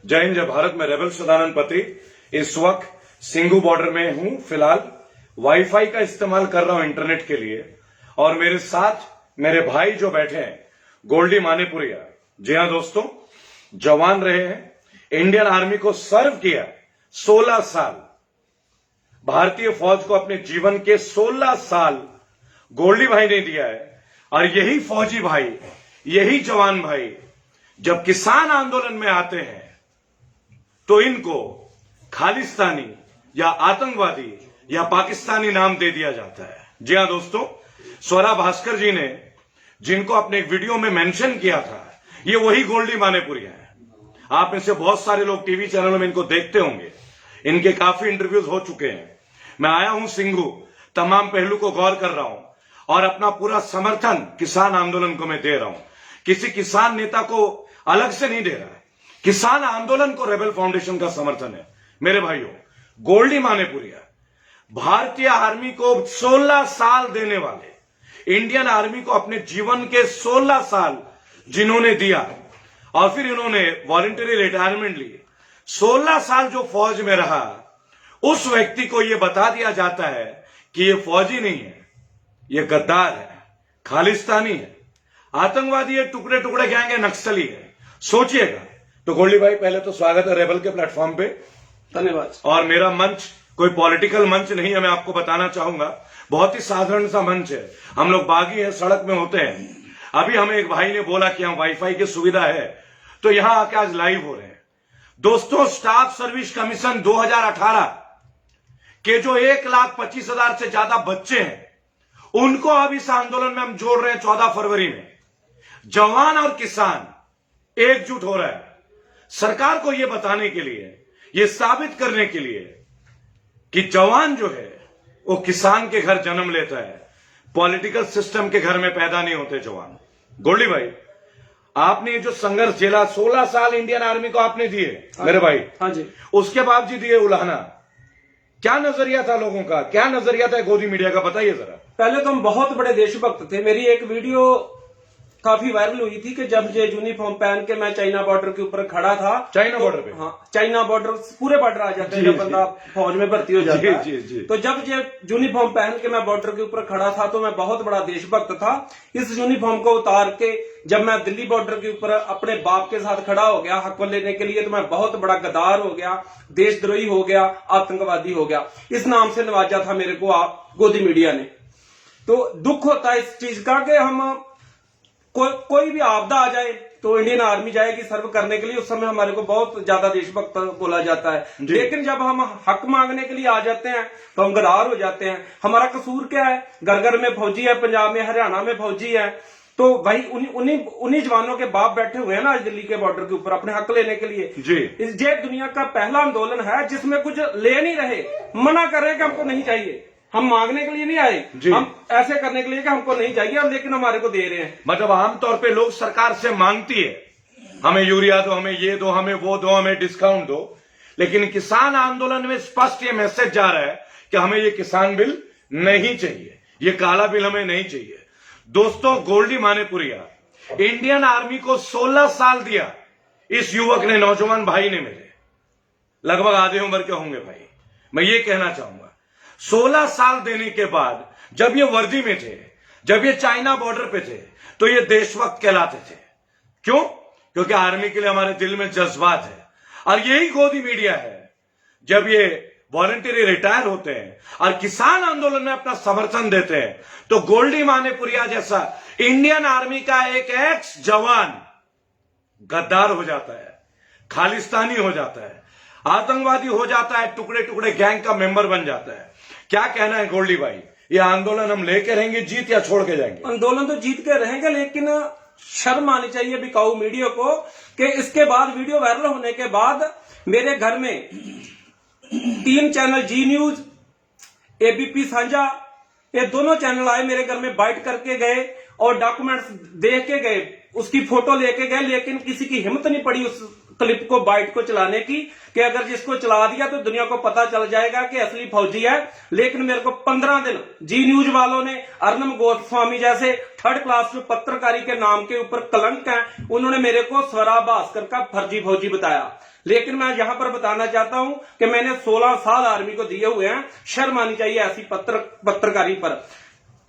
जय हिंद, जय भारत। मैं रेबल सदानंद पति इस वक्त सिंघू बॉर्डर में हूं। फिलहाल वाईफाई का इस्तेमाल कर रहा हूं इंटरनेट के लिए, और मेरे साथ मेरे भाई जो बैठे हैं, गोल्डी मानेपुरिया। जी हां दोस्तों, जवान रहे हैं, इंडियन आर्मी को सर्व किया 16 साल, भारतीय फौज को अपने जीवन के 16 साल गोल्डी भाई ने दिया है। और यही फौजी भाई, यही जवान भाई जब किसान आंदोलन में आते हैं तो इनको खालिस्तानी या आतंकवादी या पाकिस्तानी नाम दे दिया जाता है। जी हां दोस्तों, स्वरा भास्कर जी ने जिनको अपने एक वीडियो में मेंशन किया था, ये वही गोल्डी मानेपुरिया है। आप में से बहुत सारे लोग टीवी चैनलों में इनको देखते होंगे, इनके काफी इंटरव्यूज हो चुके हैं। मैं आया हूं सिंघू, तमाम पहलू को गौर कर रहा हूं और अपना पूरा समर्थन किसान आंदोलन को मैं दे रहा हूं। किसी किसान नेता को अलग से नहीं दे रहा है, किसान आंदोलन को रेबल फाउंडेशन का समर्थन है। मेरे भाइयों, गोल्डी मानेपुरिया भारतीय आर्मी को 16 साल देने वाले, इंडियन आर्मी को अपने जीवन के 16 साल जिन्होंने दिया और फिर इन्होंने वॉलंटरी रिटायरमेंट ली, 16 साल जो फौज में रहा, उस व्यक्ति को यह बता दिया जाता है कि यह फौजी नहीं है, यह गद्दार है, खालिस्तानी है, आतंकवादी है, टुकड़े टुकड़े गैंग है, नक्सली है। सोचिएगा। तो गोल्डी भाई, पहले तो स्वागत है रेबल के प्लेटफॉर्म पे। धन्यवाद। और मेरा मंच कोई पॉलिटिकल मंच नहीं है, मैं आपको बताना चाहूंगा, बहुत ही साधारण सा मंच है। हम लोग बागी हैं, सड़क में होते हैं। अभी हमें एक भाई ने बोला कि यहाँ वाईफाई की सुविधा है, तो यहां आके आज लाइव हो रहे हैं। दोस्तों, स्टाफ सर्विस कमीशन 2018 के जो 1,25,000 से ज्यादा बच्चे हैं, उनको अब इस आंदोलन में हम जोड़ रहे हैं। 14 फरवरी में जवान और किसान एकजुट हो रहा है सरकार को यह बताने के लिए, यह साबित करने के लिए कि जवान जो है वो किसान के घर जन्म लेता है, पॉलिटिकल सिस्टम के घर में पैदा नहीं होते जवान। गोल्डी भाई, आपने जो संघर्ष झेला, 16 साल इंडियन आर्मी को आपने दिए मेरे भाई। हाँ जी। उसके बावजूद दिए उलाहना, क्या नजरिया था लोगों का, क्या नजरिया था गोदी मीडिया का, बताइए जरा। पहले तो हम बहुत बड़े देशभक्त थे। मेरी एक वीडियो काफी वायरल हुई थी कि जब ये यूनिफॉर्म पहन के मैं चाइना बॉर्डर के ऊपर खड़ा था। चाइना बॉर्डर पे? हाँ, चाइना बॉर्डर, पूरे बॉर्डर आ जाते हैं जब बंदा फौज में भर्ती हो जाता है। जी। तो जब ये यूनिफॉर्म पहन के मैं बॉर्डर के ऊपर खड़ा था तो मैं बहुत बड़ा देशभक्त था। इस यूनिफॉर्म को उतार के जब मैं दिल्ली बॉर्डर के ऊपर अपने बाप के साथ खड़ा हो गया हक लेने के लिए, तो मैं बहुत बड़ा गद्दार हो गया, देशद्रोही हो गया, आतंकवादी हो गया। इस नाम से नवाजा था मेरे को गोदी मीडिया ने। तो दुख होता है इस चीज का कि हम कोई भी आपदा आ जाए तो इंडियन आर्मी जाएगी सर्व करने के लिए। उस समय हमारे को बहुत ज्यादा देशभक्त बोला जाता है, लेकिन जब हम हक मांगने के लिए आ जाते हैं तो हम गद्दार हो जाते हैं। हमारा कसूर क्या है? घर घर में फौजी है, पंजाब में, हरियाणा में फौजी है, तो भाई उन्हीं जवानों के बाप बैठे हुए हैं ना आज दिल्ली के बॉर्डर के ऊपर अपने हक लेने के लिए। ये दुनिया का पहला आंदोलन है जिसमें कुछ ले नहीं रहे, मना कर रहे हैं कि हमको नहीं चाहिए। हम मांगने के लिए नहीं आए, हम ऐसे करने के लिए कि हमको नहीं चाहिए, लेकिन हमारे को दे रहे हैं। मतलब आमतौर पे लोग सरकार से मांगती है, हमें यूरिया दो, हमें ये दो, हमें वो दो, हमें डिस्काउंट दो, लेकिन किसान आंदोलन में स्पष्ट ये मैसेज जा रहा है कि हमें ये किसान बिल नहीं चाहिए, ये काला बिल हमें नहीं चाहिए। दोस्तों, गोल्डी मानेपुरिया इंडियन आर्मी को 16 साल दिया इस युवक ने, नौजवान भाई ने, मेरे लगभग आधे उम्र के होंगे भाई। मैं ये कहना चाहूंगा, 16 साल देने के बाद जब ये वर्दी में थे, जब ये चाइना बॉर्डर पे थे, तो ये देशभक्त कहलाते थे। क्यों? क्योंकि आर्मी के लिए हमारे दिल में जज्बात है। और यही गोदी मीडिया है, जब ये वॉलंटरी रिटायर होते हैं और किसान आंदोलन में अपना समर्थन देते हैं, तो गोल्डी मानेपुरिया जैसा इंडियन आर्मी का एक एक्स जवान गद्दार हो जाता है, खालिस्तानी हो जाता है, आतंकवादी हो जाता है, टुकड़े टुकड़े गैंग का मेंबर बन जाता है। क्या कहना है गोल्डी भाई, ये आंदोलन हम लेके रहेंगे जीत या छोड़ के जाएंगे? आंदोलन तो जीत के रहेंगे, लेकिन शर्म आनी चाहिए बिकाऊ मीडिया को कि इसके बाद, वीडियो वायरल होने के बाद, मेरे घर में 3 चैनल, जी न्यूज, एबीपी साझा, ये दोनों चैनल आए मेरे घर में, बाइट करके गए और डॉक्यूमेंट्स देख के गए उसकी फोटो लेके गए, लेकिन किसी की हिम्मत नहीं पड़ी उस क्लिप को, बाइट को चलाने की, कि अगर जिसको चला दिया तो दुनिया को पता चल जाएगा कि असली फौजी है। लेकिन मेरे को 15 दिन जी न्यूज वालों ने, अर्नब गोस्वामी जैसे थर्ड क्लास जो पत्रकारी के नाम के ऊपर कलंक है, उन्होंने मेरे को स्वरा भास्कर का फर्जी फौजी बताया। लेकिन मैं यहां पर बताना चाहता हूं कि मैंने 16 साल आर्मी को दिए हुए हैं। शर्म आनी चाहिए ऐसी पत्रकारी पर।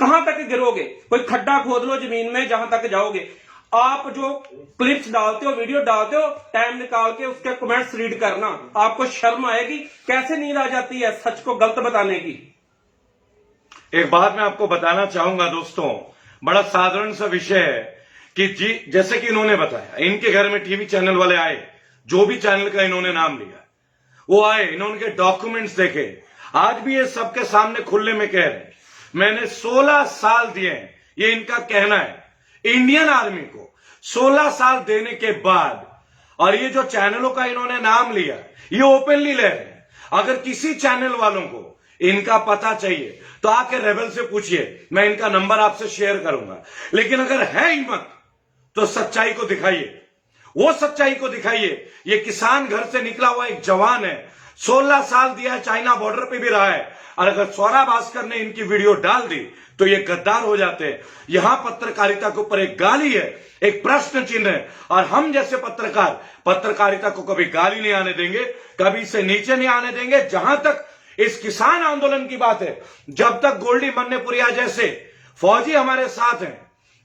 कहां तक गिरोगे? कोई खड्डा खोद लो जमीन में, जहां तक जाओगे। आप जो क्लिप्स डालते हो, वीडियो डालते हो, टाइम निकाल के उसके कमेंट्स रीड करना। आपको शर्म आएगी? कैसे नींद आ जाती है सच को गलत बताने की। एक बात मैं आपको बताना चाहूंगा दोस्तों, बड़ा साधारण सा विषय है कि जी, जैसे कि इन्होंने बताया, इनके घर में टीवी चैनल वाले आए, जो भी चैनल का इन्होंने नाम लिया वो आए, इन्होंने डॉक्यूमेंट्स देखे, आज भी ये सबके सामने खुले में कह रहे हैं मैंने 16 साल दिए हैं। ये इनका कहना है। इंडियन आर्मी को 16 साल देने के बाद, और ये जो चैनलों का इन्होंने नाम लिया ये ओपनली ले रहे हैं। अगर किसी चैनल वालों को इनका पता चाहिए तो आके रेबल से पूछिए, मैं इनका नंबर आपसे शेयर करूंगा। लेकिन अगर है हिम्मत तो सच्चाई को दिखाइए, वो सच्चाई को दिखाइए। ये किसान घर से निकला हुआ एक जवान है, 16 साल दिया है, चाइना बॉर्डर पे भी रहा है, और अगर स्वरा भास्कर ने इनकी वीडियो डाल दी तो ये गद्दार हो जाते हैं। यहां पत्रकारिता के ऊपर एक गाली है, एक प्रश्न चिन्ह है, और हम जैसे पत्रकार पत्रकारिता को कभी गाली नहीं आने देंगे, कभी इसे नीचे नहीं आने देंगे। जहां तक इस किसान आंदोलन की बात है, जब तक गोल्डी मन्नेपुरिया जैसे फौजी हमारे साथ हैं,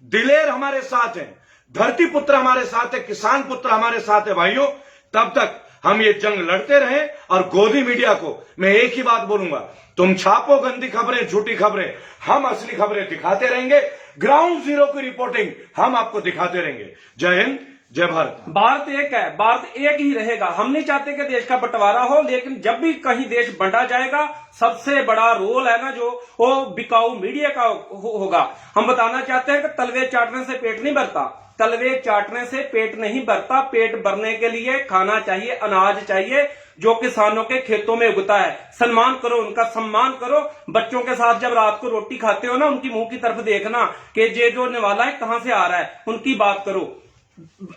दिलेर हमारे साथ हैं, धरती पुत्र हमारे साथ है, किसान पुत्र हमारे साथ है भाइयों, तब तक हम ये जंग लड़ते रहे। और गोदी मीडिया को मैं एक ही बात बोलूंगा, तुम छापो गंदी खबरें, झूठी खबरें, हम असली खबरें दिखाते रहेंगे। ग्राउंड जीरो की रिपोर्टिंग हम आपको दिखाते रहेंगे। जय हिंद, जय भारत। भारत एक है, भारत एक ही रहेगा। हम नहीं चाहते कि देश का बंटवारा हो, लेकिन जब भी कहीं देश बंटा जाएगा, सबसे बड़ा रोल है ना जो, वो बिकाऊ मीडिया का होगा। हम बताना चाहते हैं कि तलवे चाटने से पेट नहीं भरता, तलवे चाटने से पेट नहीं भरता। पेट भरने के लिए खाना चाहिए, अनाज चाहिए जो किसानों के खेतों में उगता है। सम्मान करो, उनका सम्मान करो। बच्चों के साथ जब रात को रोटी खाते हो ना, उनकी मुंह की तरफ देखना कि ये जो निवाला है कहां से आ रहा है, उनकी बात करो।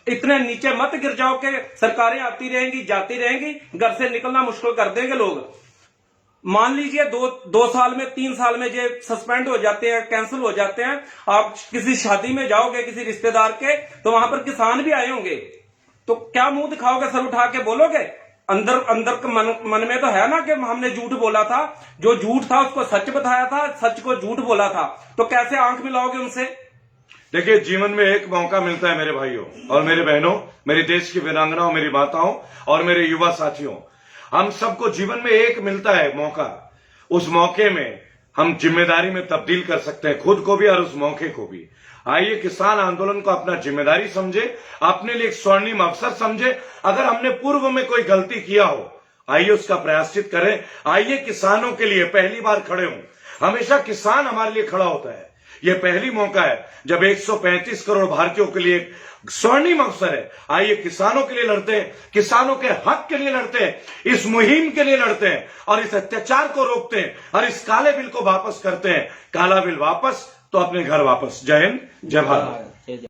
इतने नीचे मत गिर जाओ कि सरकारें आती रहेंगी जाती रहेंगी, घर से निकलना मुश्किल कर देंगे लोग। मान लीजिए 2 साल में 3 साल में ये सस्पेंड हो जाते हैं, कैंसिल हो जाते हैं। आप किसी शादी में जाओगे किसी रिश्तेदार के, तो वहां पर किसान भी आए होंगे, तो क्या मुंह दिखाओगे? सर उठा के बोलोगे? अंदर मन में तो है ना कि हमने झूठ बोला था, जो झूठ था उसको सच बताया था, सच को झूठ बोला था। तो कैसे आंख मिलाओगे उनसे? देखिए, जीवन में एक मौका मिलता है मेरे भाइयों और मेरे बहनों, मेरी देश की वीरांगनाओं, मेरी माताओं और मेरे युवा साथियों, हम सबको जीवन में एक मिलता है मौका। उस मौके में हम जिम्मेदारी में तब्दील कर सकते हैं, खुद को भी और उस मौके को भी। आइए किसान आंदोलन को अपना जिम्मेदारी समझे, अपने लिए एक स्वर्णिम अवसर समझे। अगर हमने पूर्व में कोई गलती किया हो, आइए उसका प्रायश्चित करें। आइए किसानों के लिए पहली बार खड़े हों। हमेशा किसान हमारे लिए खड़ा होता है। यह पहली मौका है जब 135 करोड़ भारतीयों के लिए स्वर्णिम अवसर है। आइए किसानों के लिए लड़ते हैं, किसानों के हक के लिए लड़ते हैं, इस मुहिम के लिए लड़ते हैं और इस अत्याचार को रोकते हैं और इस काले बिल को वापस करते हैं। काला बिल वापस तो अपने घर वापस। जय हिंद, जय भारत।